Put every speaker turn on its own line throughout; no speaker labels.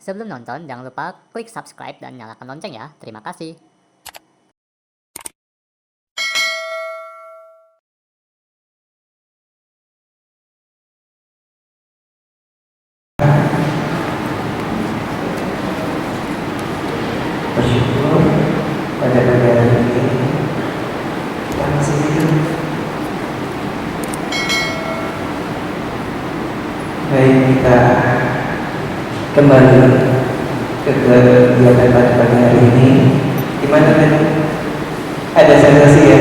Sebelum nonton, jangan lupa klik subscribe dan nyalakan lonceng ya. Terima kasih.
Bersyukur pada pagi hari ini kita masih hidup. Baik, kita kembali ke kegiatan pada pagi hari ini. Gimana tadi? Ada sensasi ya?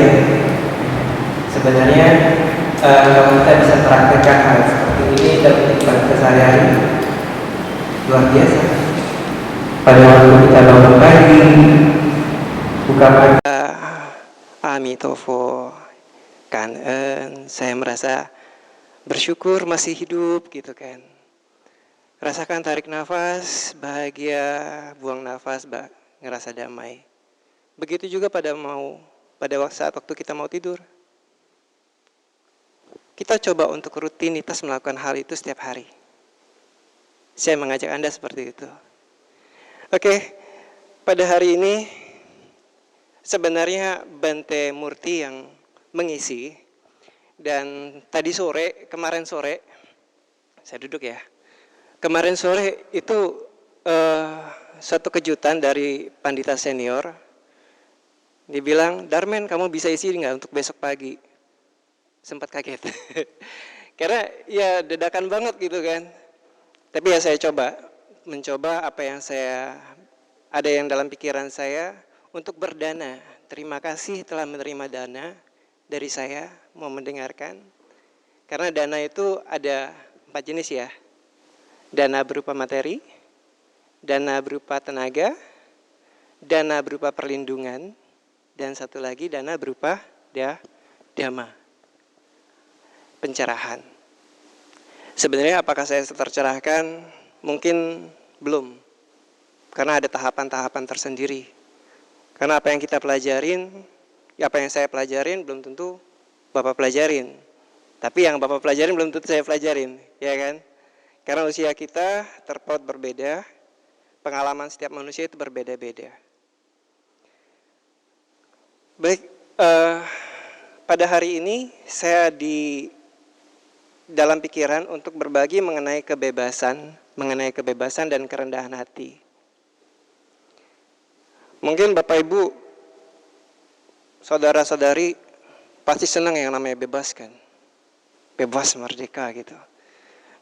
Sebenarnya kalau kita bisa praktekkan hal seperti ini dalam kehidupan keseharian, luar biasa. Pada waktu kita bangun pagi, buka mata, Amitofo, Kangen, saya merasa bersyukur masih hidup gitu kan. Rasakan tarik nafas, bahagia, buang nafas, ngerasa damai. Begitu juga pada saat waktu kita mau tidur. Kita coba untuk rutinitas melakukan hal itu setiap hari. Saya mengajak Anda seperti itu. Oke, pada hari ini sebenarnya Bante Murti yang mengisi. Dan kemarin sore, saya duduk ya. Kemarin sore itu suatu kejutan dari pandita senior. Dia bilang, Darmen kamu bisa isi nggak untuk besok pagi? Sempat kaget. Karena ya dadakan banget gitu kan. Tapi ya saya mencoba apa yang ada yang dalam pikiran saya untuk berdana. Terima kasih telah menerima dana dari saya, mau mendengarkan. Karena dana itu ada 4 jenis ya. Dana berupa materi, dana berupa tenaga, dana berupa perlindungan, dan satu lagi dana berupa dhamma, pencerahan. Sebenarnya apakah saya tercerahkan? Mungkin belum. Karena ada tahapan-tahapan tersendiri. Karena apa yang kita pelajarin, apa yang saya pelajarin belum tentu Bapak pelajarin. Tapi yang Bapak pelajarin belum tentu saya pelajarin, ya kan? Karena usia kita terpaut berbeda, pengalaman setiap manusia itu berbeda-beda. Baik, pada hari ini saya dalam pikiran untuk berbagi mengenai kebebasan dan kerendahan hati. Mungkin Bapak Ibu, saudara-saudari pasti senang yang namanya bebas kan. Bebas merdeka gitu.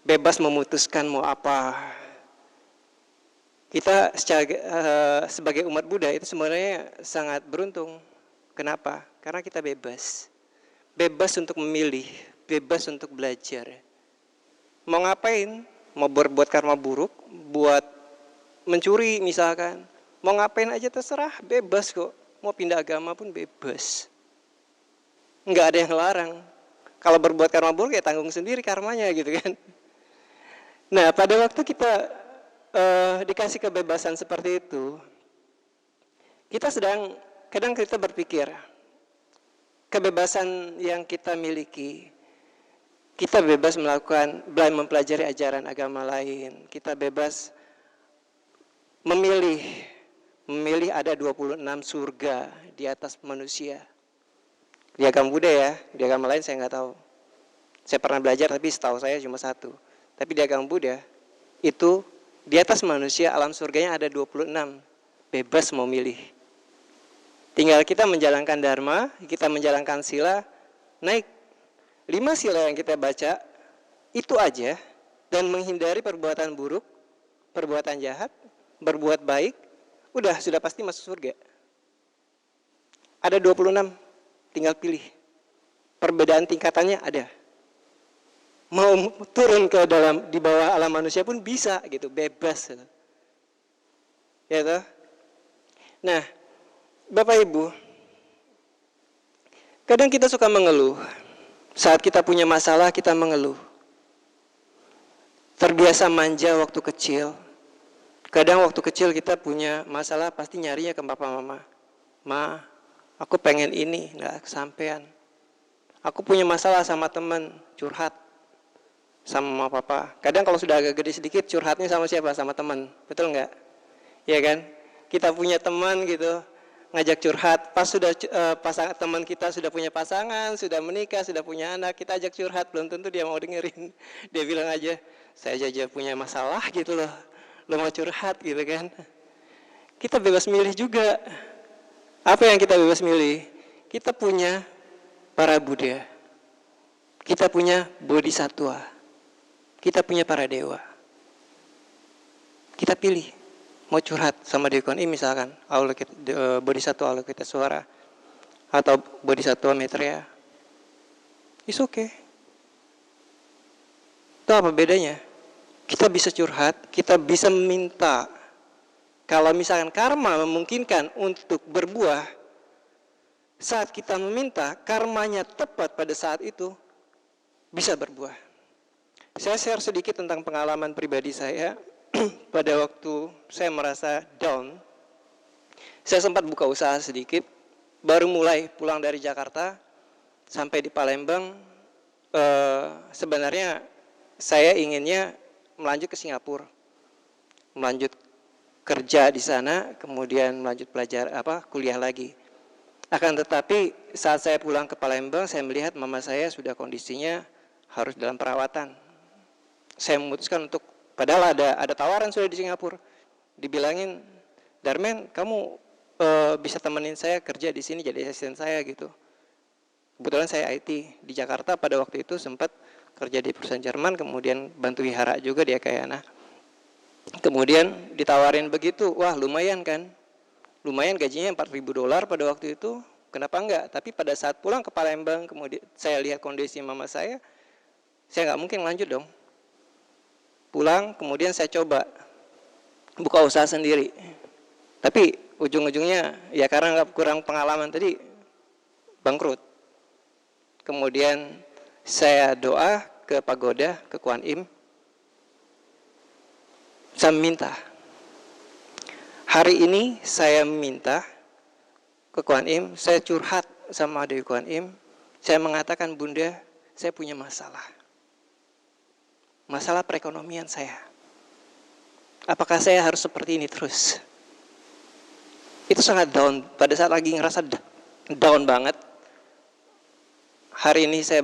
Bebas memutuskan mau apa. Kita sebagai umat Buddha itu sebenarnya sangat beruntung. Kenapa? Karena kita bebas. Bebas untuk memilih, bebas untuk belajar. Mau ngapain? Mau berbuat karma buruk, buat mencuri misalkan. Mau ngapain aja terserah, bebas kok. Mau pindah agama pun bebas. Enggak ada yang larang. Kalau berbuat karma buruk ya tanggung sendiri karmanya gitu kan. Nah, pada waktu kita dikasih kebebasan seperti itu, kadang kita berpikir, kebebasan yang kita miliki, kita bebas mempelajari ajaran agama lain, kita bebas memilih ada 26 surga di atas manusia. Di agama Buddha ya, di agama lain saya nggak tahu. Saya pernah belajar tapi setahu saya cuma 1. Tapi di agama Buddha, itu di atas manusia alam surganya ada 26. Bebas mau milih. Tinggal kita menjalankan dharma, kita menjalankan sila, naik. 5 sila yang kita baca, itu aja. Dan menghindari perbuatan buruk, perbuatan jahat, berbuat baik, sudah pasti masuk surga. Ada 26, tinggal pilih. Perbedaan tingkatannya ada. Mau turun di bawah alam manusia pun bisa gitu, bebas. Ya toh? Nah, Bapak Ibu, kadang kita suka mengeluh. Saat kita punya masalah, kita mengeluh. Terbiasa manja waktu kecil. Kadang waktu kecil kita punya masalah, pasti nyarinya ke papa mama. Ma, aku pengen ini, nggak kesampean. Aku punya masalah sama teman, curhat. sama mama papa. Kadang kalau sudah agak gede sedikit curhatnya sama siapa? Sama teman. Betul nggak? Ya kan? Kita punya teman gitu, ngajak curhat. Pas sudah pasangan teman kita sudah punya pasangan, sudah menikah, sudah punya anak, kita ajak curhat, belum tentu dia mau dengerin. Dia bilang aja, saya aja punya masalah gitu loh. Lo mau curhat gitu kan? Kita bebas milih juga. Apa yang kita bebas milih? Kita punya para Buddha. Kita punya bodhisattva. Kita punya para dewa. Kita pilih mau curhat sama Dewa Kuan Im misalkan, bodhisattva Avalokitesvara atau bodhisattva Maitreya. It's okay. Itu apa bedanya? Kita bisa curhat, kita bisa meminta. Kalau misalkan karma memungkinkan untuk berbuah, saat kita meminta, karmanya tepat pada saat itu, bisa berbuah. Saya share sedikit tentang pengalaman pribadi saya. Pada waktu saya merasa down, saya sempat buka usaha sedikit, baru mulai pulang dari Jakarta, sampai di Palembang, sebenarnya saya inginnya melanjut ke Singapura, melanjut kerja di sana, kemudian melanjut kuliah lagi. Akan tetapi saat saya pulang ke Palembang, saya melihat mama saya sudah kondisinya harus dalam perawatan. Saya memutuskan untuk, padahal ada tawaran sudah di Singapura, dibilangin, Darmen, kamu bisa temenin saya kerja di sini jadi asisten saya gitu. Kebetulan saya IT di Jakarta pada waktu itu, sempat kerja di perusahaan Jerman, kemudian bantu wihara juga di Ekayana. Kemudian ditawarin begitu, wah lumayan kan, lumayan gajinya $4.000 pada waktu itu, kenapa enggak? Tapi pada saat pulang ke Palembang, kemudian saya lihat kondisi mama saya nggak mungkin lanjut dong. Pulang, kemudian saya coba buka usaha sendiri. Tapi ujung-ujungnya ya karena kurang pengalaman tadi, bangkrut. Kemudian saya doa ke pagoda, ke Kuan Im. Saya minta. Hari ini saya minta ke Kuan Im, saya curhat sama Dewi Kuan Im. Saya mengatakan, Bunda, saya punya masalah. Masalah perekonomian saya. Apakah saya harus seperti ini terus? Itu sangat down. Pada saat lagi ngerasa down banget. Hari ini saya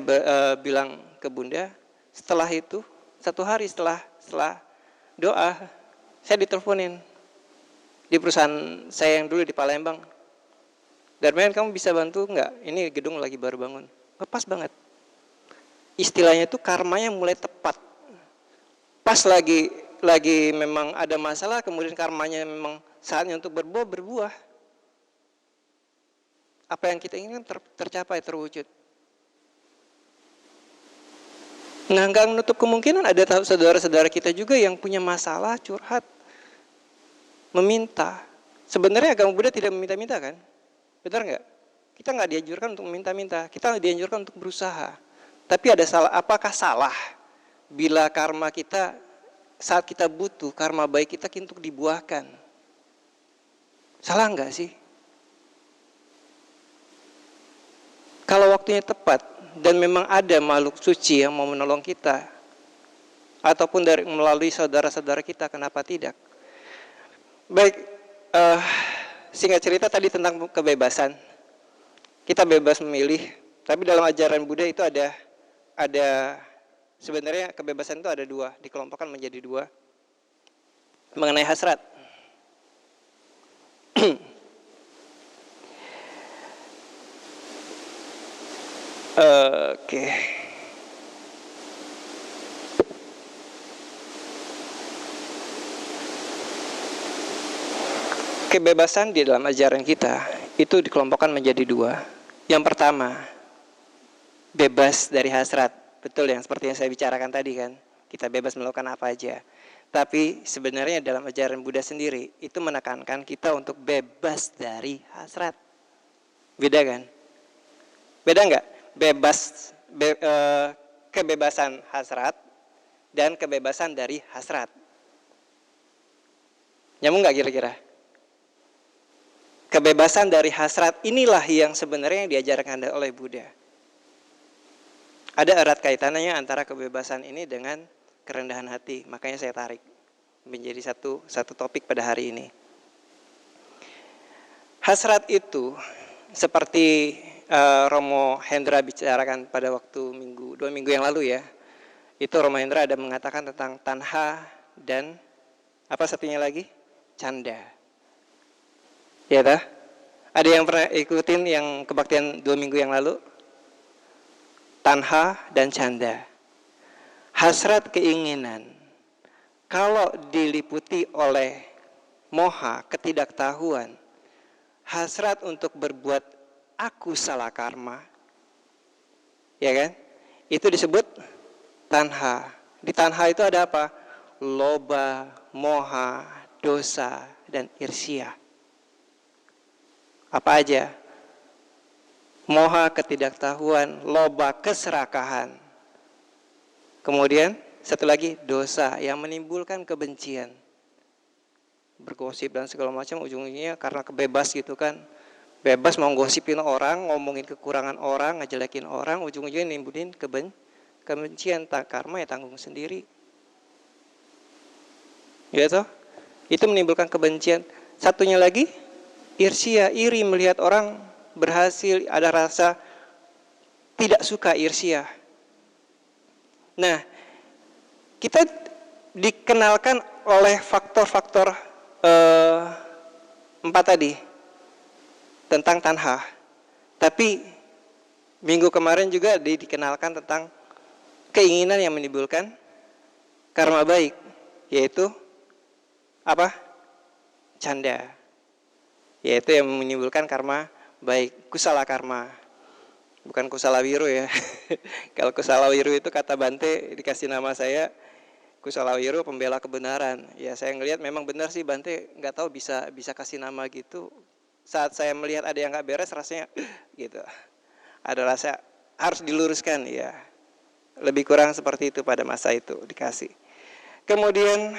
bilang ke Bunda. Setelah itu, 1 hari setelah doa, saya diteleponin di perusahaan saya yang dulu di Palembang. Darmen, kamu bisa bantu nggak? Ini gedung lagi baru bangun. Pas banget. Istilahnya itu karmanya mulai tepat. Pas lagi memang ada masalah, kemudian karmanya memang saatnya untuk berbuah. Apa yang kita inginkan tercapai, terwujud. Nah, nggak menutup kemungkinan ada saudara-saudara kita juga yang punya masalah, curhat, meminta. Sebenarnya agama Buddha tidak meminta-minta kan? Benar nggak? Kita nggak dianjurkan untuk meminta-minta, kita dianjurkan untuk berusaha. Tapi apakah salah bila karma kita saat kita butuh, karma baik kita untuk dibuahkan? Salah nggak sih? Kalau waktunya tepat dan memang ada makhluk suci yang mau menolong kita, ataupun melalui saudara-saudara kita, kenapa tidak? Baik, singkat cerita tadi tentang kebebasan. Kita bebas memilih, tapi dalam ajaran Buddha itu ada sebenarnya kebebasan itu ada 2, dikelompokkan menjadi 2. Mengenai hasrat. Oke. Kebebasan di dalam ajaran kita itu dikelompokkan menjadi 2. Yang pertama, bebas dari hasrat. Betul yang seperti yang saya bicarakan tadi kan. Kita bebas melakukan apa aja. Tapi sebenarnya dalam ajaran Buddha sendiri itu menekankan kita untuk bebas dari hasrat. Beda kan? Beda nggak? Kebebasan hasrat dan kebebasan dari hasrat. Nyambung nggak kira-kira? Kebebasan dari hasrat inilah yang sebenarnya diajarkan oleh Buddha. ada erat kaitannya antara kebebasan ini dengan kerendahan hati. Makanya saya tarik menjadi satu topik pada hari ini. Hasrat itu seperti Romo Hendra bicarakan pada waktu 2 minggu yang lalu ya. Itu Romo Hendra ada mengatakan tentang tanha dan apa satunya lagi? Canda. Ya dah? Ada yang pernah ikutin yang kebaktian 2 minggu yang lalu? Tanha dan canda. Hasrat keinginan. Kalau diliputi oleh moha, ketidaktahuan, hasrat untuk berbuat aku salah karma, ya kan? Itu disebut tanha. Di tanha itu ada apa? Loba, moha, dosa, dan irsia. Apa aja? Moha, ketidaktahuan, loba, keserakahan. Kemudian satu lagi dosa yang menimbulkan kebencian. Bergosip dan segala macam ujung-ujungnya karena kebebas gitu kan. Bebas mau gosipin orang, ngomongin kekurangan orang, ngejelekin orang, ujung-ujungnya nimbulin kebencian. Karma ya tanggung sendiri. Ya toh? Itu menimbulkan kebencian. Satunya lagi irsia, iri melihat orang berhasil, ada rasa tidak suka irsia. Nah, kita dikenalkan oleh faktor-faktor 4 tadi tentang tanha. Tapi minggu kemarin juga dikenalkan tentang keinginan yang menimbulkan karma baik, yaitu apa? Canda. Yaitu yang menimbulkan karma baik, kusala karma. Bukan kusala wiru ya. Kalau kusala wiru itu kata Bante dikasih nama saya kusala wiru pembela kebenaran. Ya saya ngelihat memang benar sih Bante nggak tahu bisa kasih nama gitu. Saat saya melihat ada yang nggak beres rasanya gitu. Ada rasa harus diluruskan ya. Lebih kurang seperti itu pada masa itu dikasih. Kemudian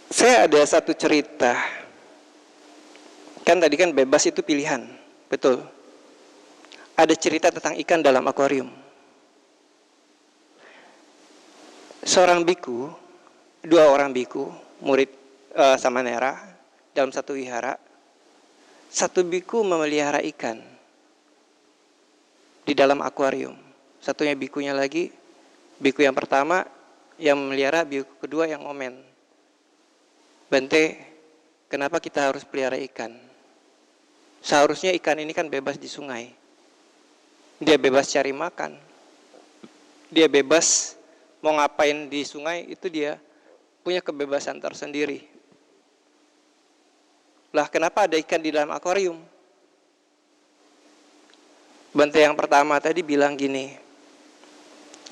saya ada satu cerita. Kan tadi kan bebas itu pilihan, betul. Ada cerita tentang ikan dalam akuarium. Seorang biku, 2 orang biku, murid Samanera dalam satu wihara. Satu biku memelihara ikan di dalam akuarium. Satunya bikunya lagi, biku yang pertama yang memelihara, biku kedua yang ngomen. Bante, kenapa kita harus pelihara ikan? Seharusnya ikan ini kan bebas di sungai. Dia bebas cari makan. Dia bebas mau ngapain di sungai, itu dia punya kebebasan tersendiri. Lah kenapa ada ikan di dalam akuarium? Bante yang pertama tadi bilang gini,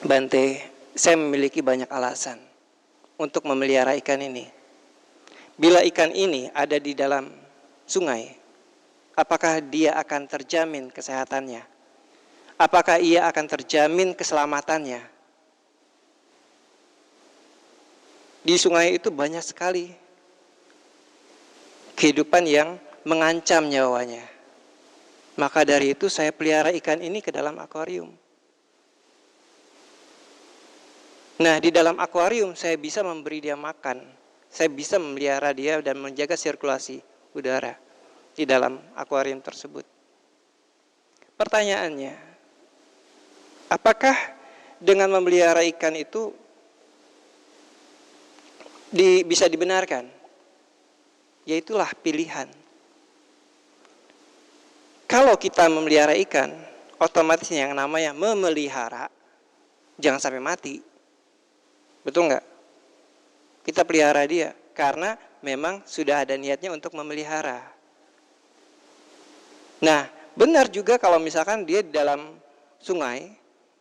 Bante, saya memiliki banyak alasan untuk memelihara ikan ini. Bila ikan ini ada di dalam sungai, apakah dia akan terjamin kesehatannya? Apakah ia akan terjamin keselamatannya? Di sungai itu banyak sekali kehidupan yang mengancam nyawanya. Maka dari itu saya pelihara ikan ini ke dalam akuarium. Nah, di dalam akuarium saya bisa memberi dia makan. Saya bisa memelihara dia dan menjaga sirkulasi udara di dalam akuarium tersebut. Pertanyaannya, apakah dengan memelihara ikan itu bisa dibenarkan? Yaitulah pilihan. Kalau kita memelihara ikan, otomatis yang namanya memelihara jangan sampai mati. Betul nggak? Kita pelihara dia karena memang sudah ada niatnya untuk memelihara. Nah, benar juga kalau misalkan dia di dalam sungai,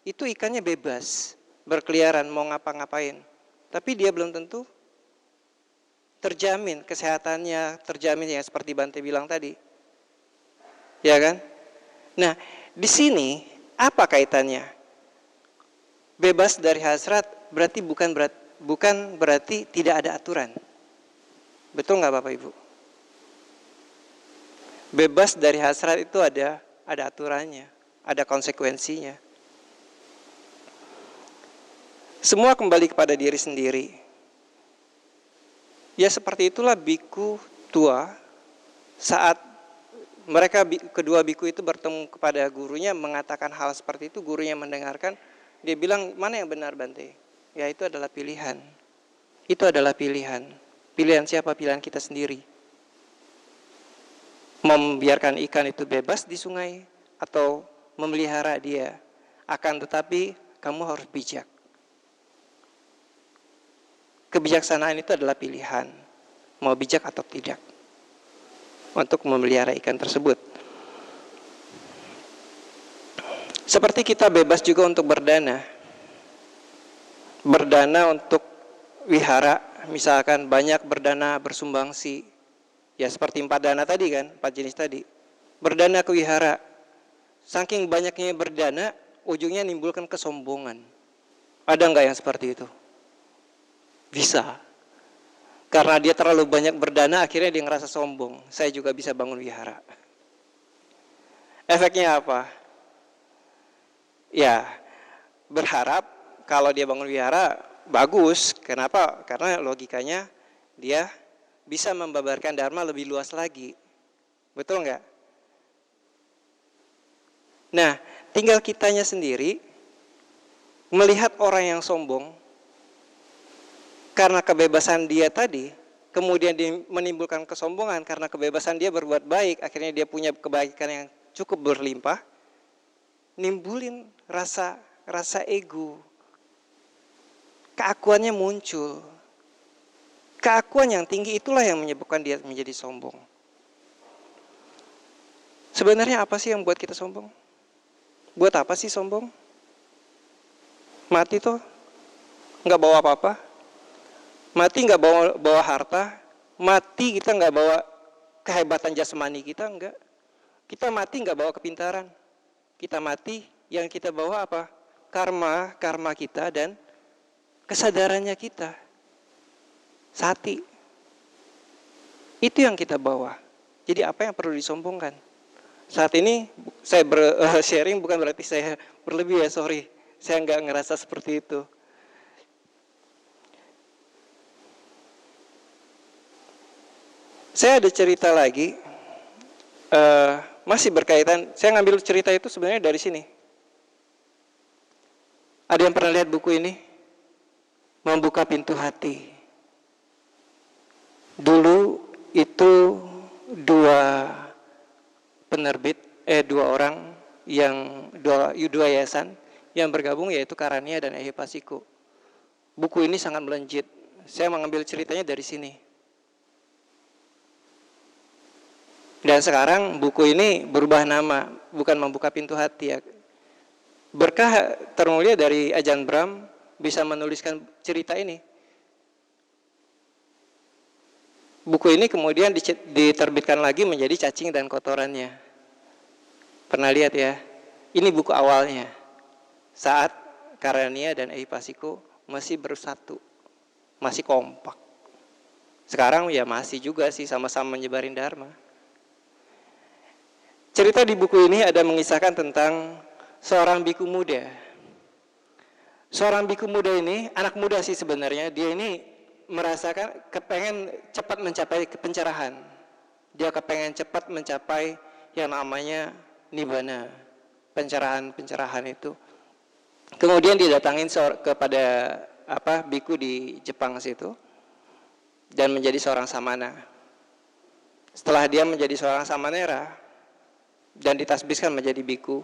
itu ikannya bebas, berkeliaran, mau ngapa-ngapain. Tapi dia belum tentu terjamin kesehatannya, terjamin ya seperti Bante bilang tadi. Ya kan? Nah, di sini apa kaitannya? Bebas dari hasrat berarti bukan berarti tidak ada aturan. Betul nggak Bapak Ibu? Bebas dari hasrat itu ada ada aturannya, ada konsekuensinya. Semua kembali kepada diri sendiri. Ya seperti itulah biku tua saat mereka kedua biku itu bertemu kepada gurunya mengatakan hal seperti itu, gurunya mendengarkan, dia bilang, mana yang benar Bante? Ya itu adalah pilihan. Itu adalah pilihan. Pilihan siapa? Pilihan kita sendiri. Membiarkan ikan itu bebas di sungai atau memelihara dia. Akan tetapi kamu harus bijak. Kebijaksanaan itu adalah pilihan. Mau bijak atau tidak. Untuk memelihara ikan tersebut. Seperti kita bebas juga untuk berdana. Berdana untuk wihara. Misalkan banyak berdana bersumbangsi. Ya seperti 4 dana tadi kan, 4 jenis tadi. Berdana ke wihara. Saking banyaknya berdana, ujungnya nimbulkan kesombongan. Ada enggak yang seperti itu? Bisa. Karena dia terlalu banyak berdana, akhirnya dia ngerasa sombong. Saya juga bisa bangun wihara. Efeknya apa? Ya, berharap kalau dia bangun wihara, bagus. Kenapa? Karena logikanya dia bisa membabarkan dharma lebih luas lagi. Betul nggak? Nah, tinggal kitanya sendiri melihat orang yang sombong karena kebebasan dia tadi, kemudian dia menimbulkan kesombongan karena kebebasan dia berbuat baik, akhirnya dia punya kebaikan yang cukup berlimpah, nimbulin rasa ego. Keakuannya muncul. Keakuan yang tinggi itulah yang menyebabkan dia menjadi sombong. Sebenarnya apa sih yang buat kita sombong? Buat apa sih sombong? Mati tuh nggak bawa apa-apa. Mati nggak bawa harta. Mati kita nggak bawa kehebatan jasmani kita, enggak. Kita mati nggak bawa kepintaran. Kita mati yang kita bawa apa? Karma kita dan kesadarannya kita. Sati. Itu yang kita bawa. Jadi apa yang perlu disombongkan? Saat ini saya sharing bukan berarti saya berlebih ya, sorry. Saya nggak ngerasa seperti itu. Saya ada cerita lagi. Masih berkaitan. Saya ngambil cerita itu sebenarnya dari sini. Ada yang pernah lihat buku ini? Membuka Pintu Hati. Dulu itu dua orang yang dua yayasan yang bergabung, yaitu Karania dan Ehipasiko. Buku ini sangat melejit. Saya mengambil ceritanya dari sini. Dan sekarang buku ini berubah nama, bukan Membuka Pintu Hati ya. Berkah termulia dari Ajahn Brahm bisa menuliskan cerita ini. Buku ini kemudian diterbitkan lagi menjadi Cacing dan Kotorannya. Pernah lihat ya? Ini buku awalnya. Saat Karania dan Ehipasiko masih bersatu. Masih kompak. Sekarang ya masih juga sih sama-sama menyebarin dharma. Cerita di buku ini ada mengisahkan tentang seorang biku muda. Seorang biku muda ini, anak muda sih sebenarnya, dia ini merasakan kepengen cepat mencapai pencerahan. Dia kepengen cepat mencapai yang namanya nibbana, pencerahan itu. Kemudian didatangin kepada biku di Jepang situ dan menjadi seorang samana. Setelah dia menjadi seorang samanera dan ditasbihkan menjadi biku,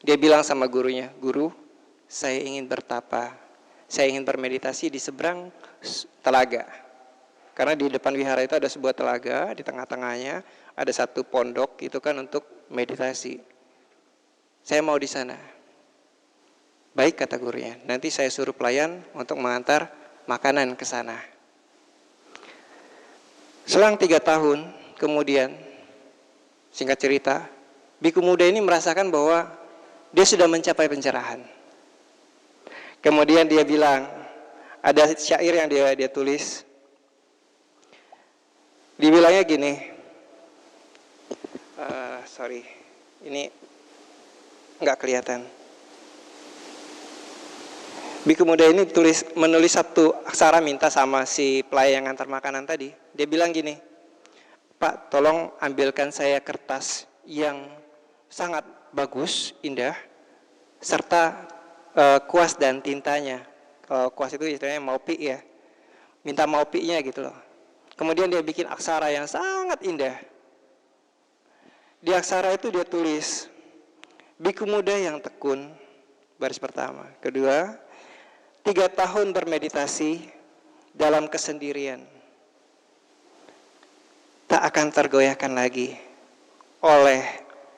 dia bilang sama gurunya, "Guru, saya ingin bertapa. Saya ingin bermeditasi di seberang telaga." Karena di depan wihara itu ada sebuah telaga, di tengah-tengahnya ada satu pondok itu kan untuk meditasi. Saya mau di sana. Baik, kata gurunya, nanti saya suruh pelayan untuk mengantar makanan ke sana. Selang 3 tahun kemudian, singkat cerita, biku muda ini merasakan bahwa dia sudah mencapai pencerahan. Kemudian dia bilang, ada syair yang dia tulis. Dibilangnya gini, Ini nggak kelihatan. Biku muda ini menulis satu aksara, minta sama si pelayan yang antar makanan tadi. Dia bilang gini, Pak, tolong ambilkan saya kertas yang sangat bagus, indah, serta kuas dan tintanya. Kalau kuas itu istilahnya maupi ya. Minta maupinya gitu loh. Kemudian dia bikin aksara yang sangat indah. Di aksara itu dia tulis, biku muda yang tekun, baris pertama. Kedua, 3 tahun bermeditasi dalam kesendirian. Tak akan tergoyahkan lagi oleh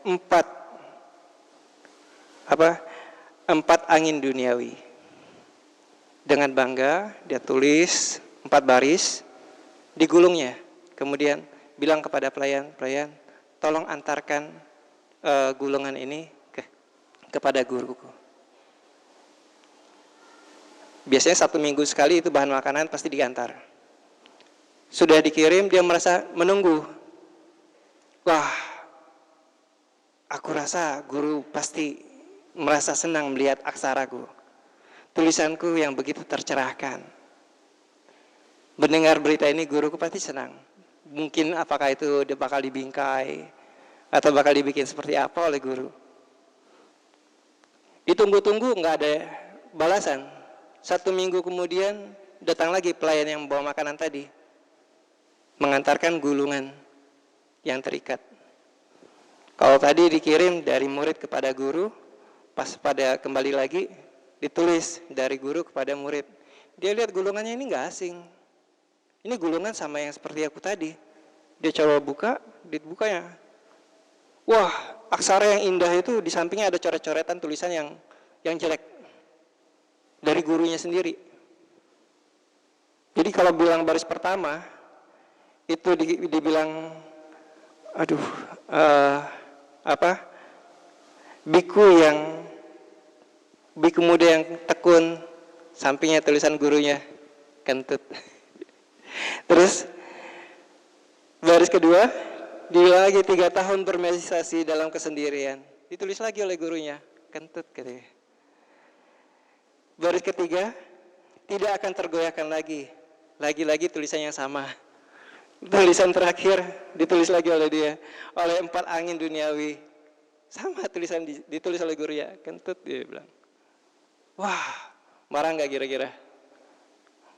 empat angin duniawi. Dengan bangga dia tulis 4 baris, digulungnya. Kemudian bilang kepada pelayan, tolong antarkan gulungan ini kepada guruku. Biasanya 1 minggu sekali itu bahan makanan pasti diantar. Sudah dikirim, dia merasa menunggu. Wah, aku rasa guru pasti merasa senang melihat aksaraku. Tulisanku yang begitu tercerahkan. Mendengar berita ini guruku pasti senang. Mungkin apakah itu dia bakal dibingkai atau bakal dibikin seperti apa oleh guru. Ditunggu-tunggu nggak ada balasan. 1 minggu kemudian datang lagi pelayan yang membawa makanan tadi, mengantarkan gulungan yang terikat. Kalau tadi dikirim dari murid kepada guru, pas pada kembali lagi ditulis dari guru kepada murid. Dia lihat gulungannya ini nggak asing. Ini gulungan sama yang seperti aku tadi. Dia coba buka, dibukanya. Wah, aksara yang indah itu di sampingnya ada coret-coretan tulisan yang jelek. Dari gurunya sendiri. Jadi kalau bilang baris pertama itu dibilang biku muda yang tekun, sampingnya tulisan gurunya kentut. Terus baris kedua dibilang lagi 3 tahun bermeditasi dalam kesendirian, ditulis lagi oleh gurunya kentut katanya. Baris ketiga, tidak akan tergoyahkan lagi. Lagi-lagi tulisan yang sama. Tulisan terakhir ditulis lagi oleh dia, oleh 4 angin duniawi. Sama tulisan ditulis oleh guru ya, kentut dia bilang. Wah, marah nggak kira-kira?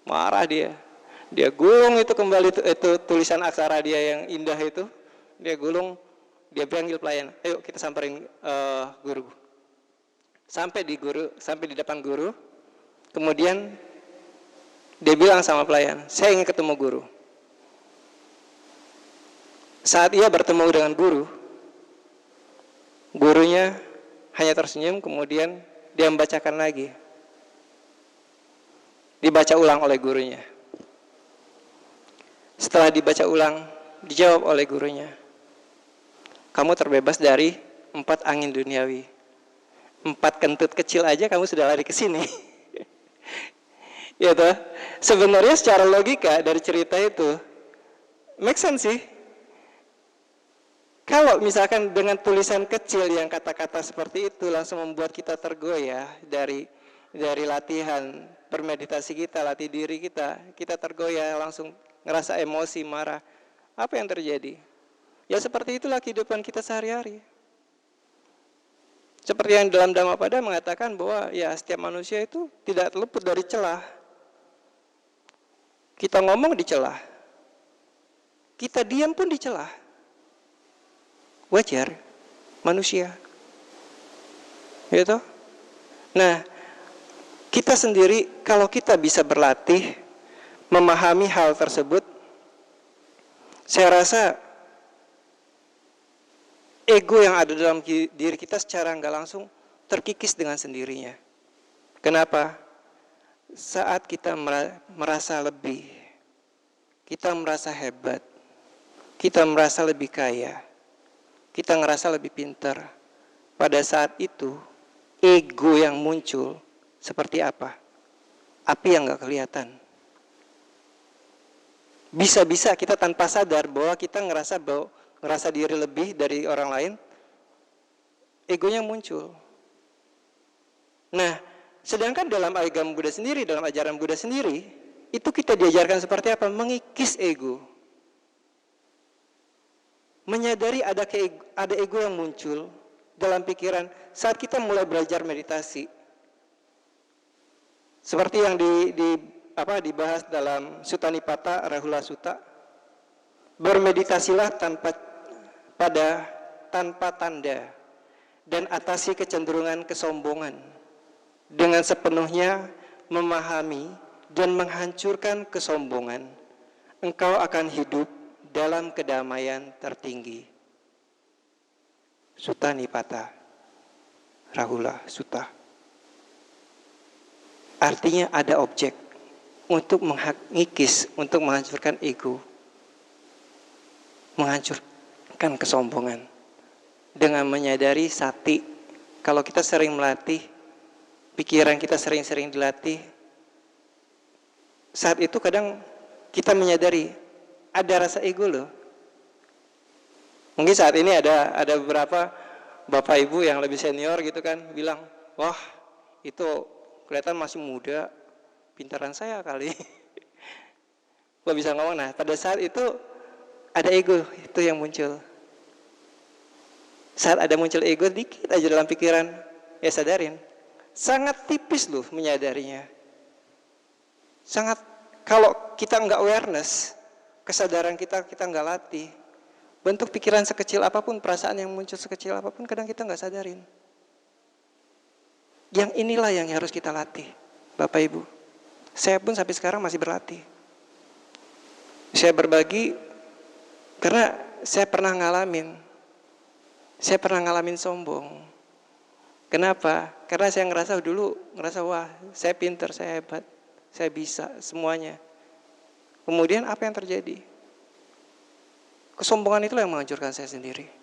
Marah dia. Dia gulung itu kembali itu tulisan aksara dia yang indah itu. Dia gulung, dia panggil pelayan. Ayo kita samperin guru. Sampai di depan guru. Kemudian dia bilang sama pelayan, saya ingin ketemu guru. Saat ia bertemu dengan guru, gurunya hanya tersenyum, kemudian dia membacakan lagi. Dibaca ulang oleh gurunya. Setelah dibaca ulang, dijawab oleh gurunya. Kamu terbebas dari 4 angin duniawi. 4 kentut kecil aja kamu sudah lari ke sini. Ya toh, sebenarnya secara logika dari cerita itu make sense sih. Kalau misalkan dengan tulisan kecil yang kata-kata seperti itu langsung membuat kita tergoyah dari latihan bermeditasi kita, latih diri kita tergoyah, langsung ngerasa emosi, marah. Apa yang terjadi? Ya seperti itulah kehidupan kita sehari-hari. Seperti yang dalam Dhammapada mengatakan bahwa ya setiap manusia itu tidak terluput dari celah. Kita ngomong dicelah, kita diam pun dicelah. Wajar, manusia. Gitu. Nah, kita sendiri kalau kita bisa berlatih memahami hal tersebut, saya rasa ego yang ada dalam diri kita secara nggak langsung terkikis dengan sendirinya. Kenapa? Saat kita merasa lebih, kita merasa hebat, kita merasa lebih kaya, kita ngerasa lebih pintar. Pada saat itu, ego yang muncul seperti apa? Api yang gak kelihatan. Bisa-bisa kita tanpa sadar bahwa kita ngerasa diri lebih dari orang lain, egonya muncul. Nah, sedangkan dalam agama Buddha sendiri, dalam ajaran Buddha sendiri, itu kita diajarkan seperti apa? Mengikis ego. Menyadari ada ego yang muncul dalam pikiran saat kita mulai belajar meditasi. Seperti yang dibahas dalam Sutta Nipata, Rahula Sutta. Bermeditasilah tanpa tanda dan atasi kecenderungan kesombongan dengan sepenuhnya memahami dan menghancurkan kesombongan. Engkau akan hidup dalam kedamaian tertinggi. Sutta Nipata, Rahula Sutta. Artinya ada objek untuk mengikis, untuk menghancurkan ego, menghancurkan kesombongan. Dengan menyadari sati, kalau kita sering melatih, pikiran kita sering-sering dilatih, saat itu kadang kita menyadari ada rasa ego loh. Mungkin saat ini ada beberapa bapak ibu yang lebih senior gitu kan bilang, wah itu kelihatan masih muda, pintaran saya kali. Lo bisa ngomong. Nah pada saat itu ada ego itu yang muncul. Saat ada muncul ego dikit aja dalam pikiran, ya sadarin. Sangat tipis loh menyadarinya. Sangat, kalau kita nggak awareness, kesadaran kita nggak latih, bentuk pikiran sekecil apapun, perasaan yang muncul sekecil apapun, kadang kita nggak sadarin. Yang inilah yang harus kita latih, Bapak Ibu. Saya pun sampai sekarang masih berlatih. Saya berbagi karena saya pernah ngalamin sombong. Kenapa? Karena saya ngerasa wah saya pintar, saya hebat, saya bisa semuanya. Kemudian apa yang terjadi? Kesombongan itulah yang menghancurkan saya sendiri.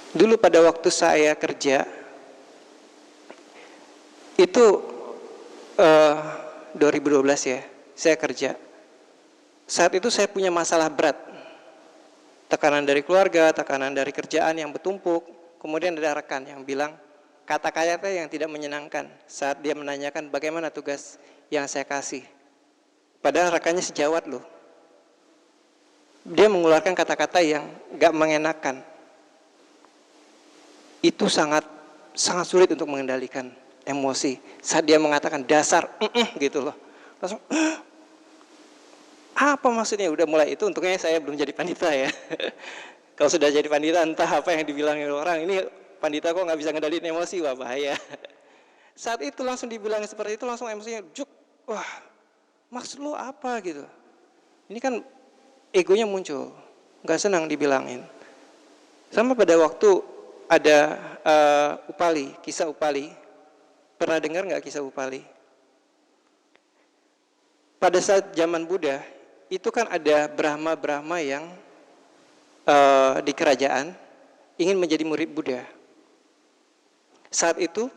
Dulu pada waktu saya kerja, itu 2012 ya, saya kerja. Saat itu saya punya masalah berat. Tekanan dari keluarga, tekanan dari kerjaan yang bertumpuk. Kemudian ada rekan yang bilang kata-kata yang tidak menyenangkan saat dia menanyakan bagaimana tugas yang saya kasih. Padahal rekannya sejawat loh. Dia mengeluarkan kata-kata yang gak mengenakan. Itu sangat sulit untuk mengendalikan emosi. Saat dia mengatakan dasar, gitu loh. Langsung, apa maksudnya? Udah mulai itu, untungnya saya belum jadi pandita ya. Kalau sudah jadi pandita, entah apa yang dibilangin orang. Ini pandita kok gak bisa ngendaliin emosi, wah bahaya. Saat itu langsung dibilang seperti itu, langsung emosinya juk. Wah, maksud lo apa gitu? Ini kan egonya muncul, gak senang dibilangin. Sama pada waktu ada Upali, kisah Upali. Pernah dengar gak kisah Upali? Pada saat zaman Buddha, itu kan ada Brahma-Brahma yang di kerajaan ingin menjadi murid Buddha. Saat itu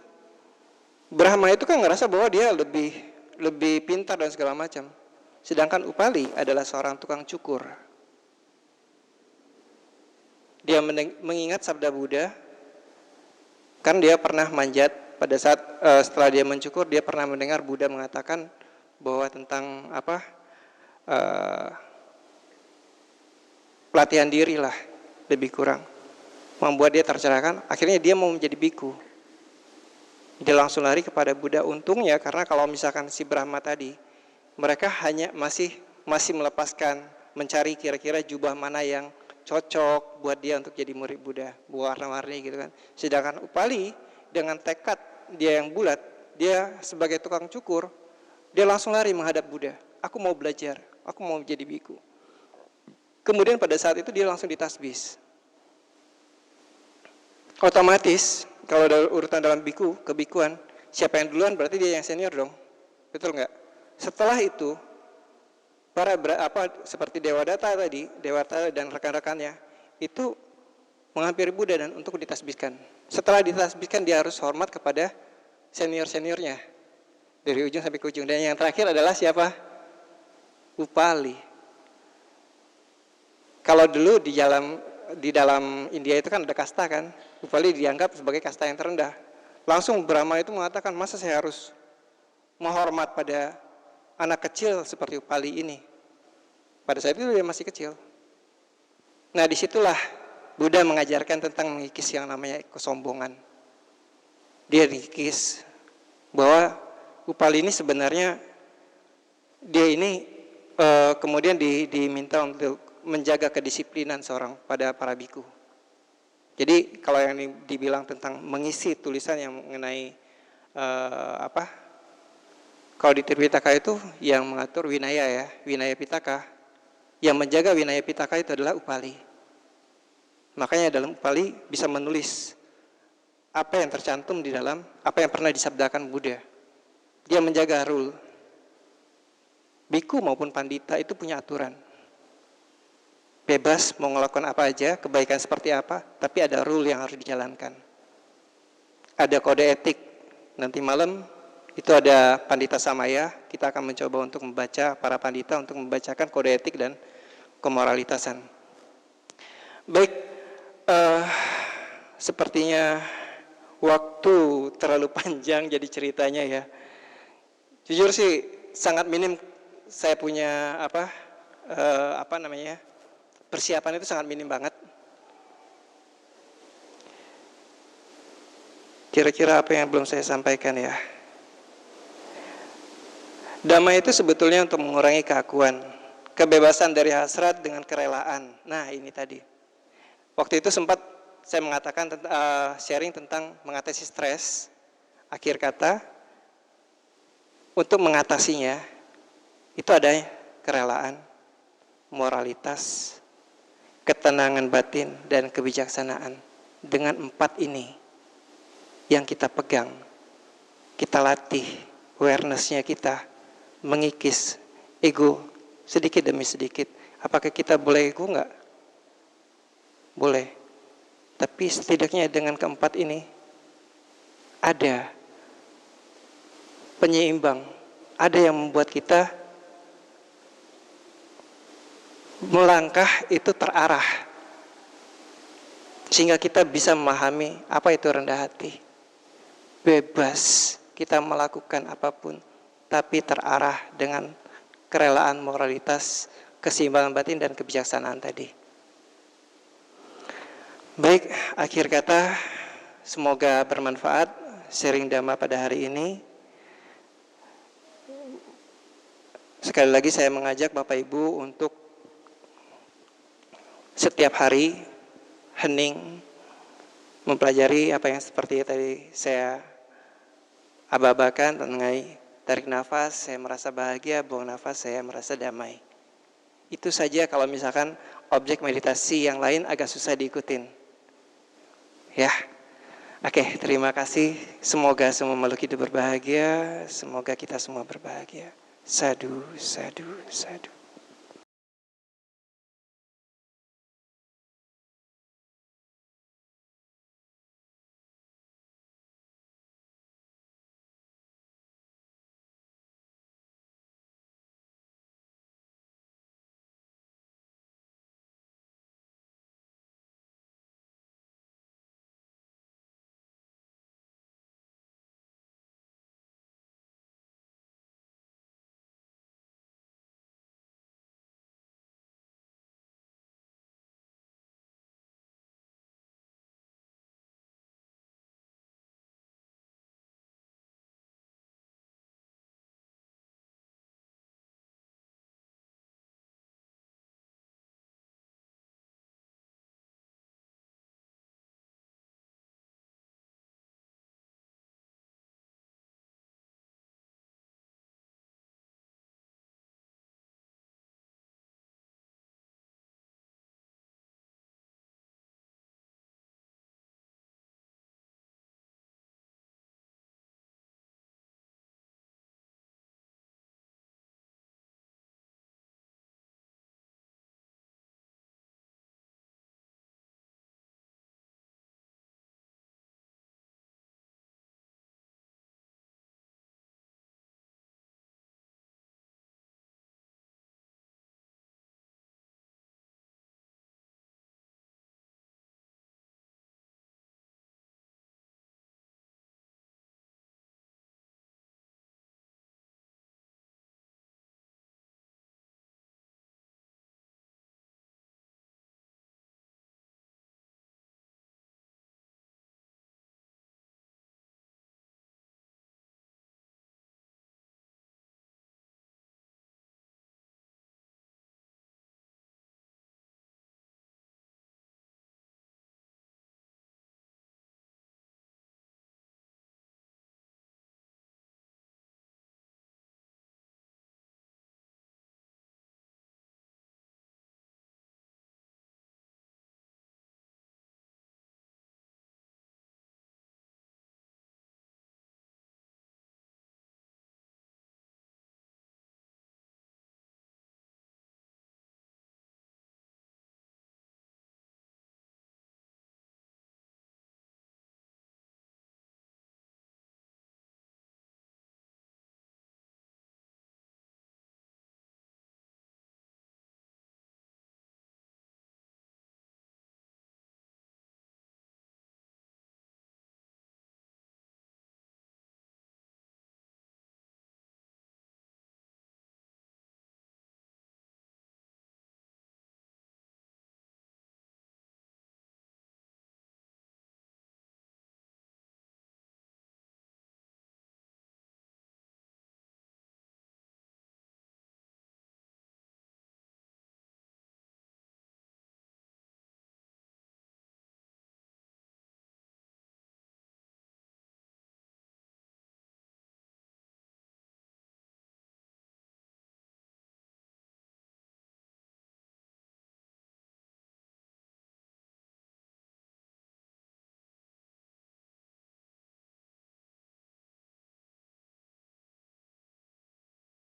Brahma itu kan ngerasa bahwa dia lebih pintar dan segala macam. Sedangkan Upali adalah seorang tukang cukur. Dia mengingat sabda Buddha, kan dia pernah manjat pada saat setelah dia mencukur, dia pernah mendengar Buddha mengatakan bahwa tentang pelatihan diri lah, lebih kurang membuat dia tercerahkan. Akhirnya dia mau menjadi biku. Dia langsung lari kepada Buddha. Untungnya karena kalau misalkan si Brahma tadi, mereka hanya masih melepaskan, mencari kira-kira jubah mana yang cocok buat dia untuk jadi murid Buddha, warna-warni gitu kan. Sedangkan Upali dengan tekad dia yang bulat, dia sebagai tukang cukur, dia langsung lari menghadap Buddha. Aku mau belajar, aku mau jadi biku. Kemudian pada saat itu dia langsung ditasbih. Otomatis kalau ada urutan dalam biku, kebikuan, siapa yang duluan berarti dia yang senior dong. Betul nggak? Setelah itu seperti Dewadatta tadi, Dewadatta dan rekan-rekannya itu menghampiri Buddha dan untuk ditasbihkan. Setelah ditasbihkan dia harus hormat kepada senior-seniornya dari ujung sampai ke ujung. Dan yang terakhir adalah siapa? Upali. Kalau dulu di dalam di dalam India itu kan ada kasta kan. Upali dianggap sebagai kasta yang terendah. Langsung Brahma itu mengatakan, masa saya harus menghormat pada anak kecil seperti Upali ini. Pada saat itu dia masih kecil. Nah disitulah Buddha mengajarkan tentang mengikis yang namanya kesombongan. Dia dikis bahwa Upali ini sebenarnya dia ini kemudian diminta untuk menjaga kedisiplinan seorang pada para biku. Jadi kalau yang dibilang tentang mengisi tulisan yang mengenai kalau di Tripitaka itu yang mengatur Winaya ya, Winaya Pitaka. Yang menjaga Winaya Pitaka itu adalah Upali. Makanya dalam Upali bisa menulis apa yang tercantum di dalam apa yang pernah disabdakan Buddha. Dia menjaga rule. Biku maupun pandita itu punya aturan. Bebas mau melakukan apa aja, kebaikan seperti apa, tapi ada rule yang harus dijalankan. Ada kode etik. Nanti malam itu ada Pandita Samaya, kita akan mencoba untuk membaca, para pandita untuk membacakan kode etik dan kemoralitasan. Baik, sepertinya waktu terlalu panjang jadi ceritanya ya. Jujur sih sangat minim saya punya persiapan itu sangat minim banget. Kira-kira apa yang belum saya sampaikan ya? Dhamma itu sebetulnya untuk mengurangi keakuan, kebebasan dari hasrat dengan kerelaan. Nah ini tadi. Waktu itu sempat saya mengatakan sharing tentang mengatasi stres. Akhir kata, untuk mengatasinya itu ada kerelaan, moralitas, ketenangan batin, dan kebijaksanaan. Dengan 4 ini yang kita pegang, kita latih awareness-nya kita, mengikis ego sedikit demi sedikit. Apakah kita boleh ego enggak? Boleh. Tapi setidaknya dengan keempat ini ada penyeimbang, ada yang membuat kita melangkah itu terarah, sehingga kita bisa memahami apa itu rendah hati. Bebas kita melakukan apapun, tapi terarah dengan kerelaan, moralitas, keseimbangan batin, dan kebijaksanaan tadi. Baik, akhir kata, semoga bermanfaat sharing Dhamma pada hari ini. Sekali lagi saya mengajak Bapak Ibu untuk setiap hari hening, mempelajari apa yang seperti tadi saya aba-abakan mengenai tarik nafas, saya merasa bahagia, buang nafas, saya merasa damai. Itu saja kalau misalkan objek meditasi yang lain agak susah diikutin. Ya, oke, terima kasih. Semoga semua makhluk hidup berbahagia, semoga kita semua berbahagia. Sadu, sadu, sadu.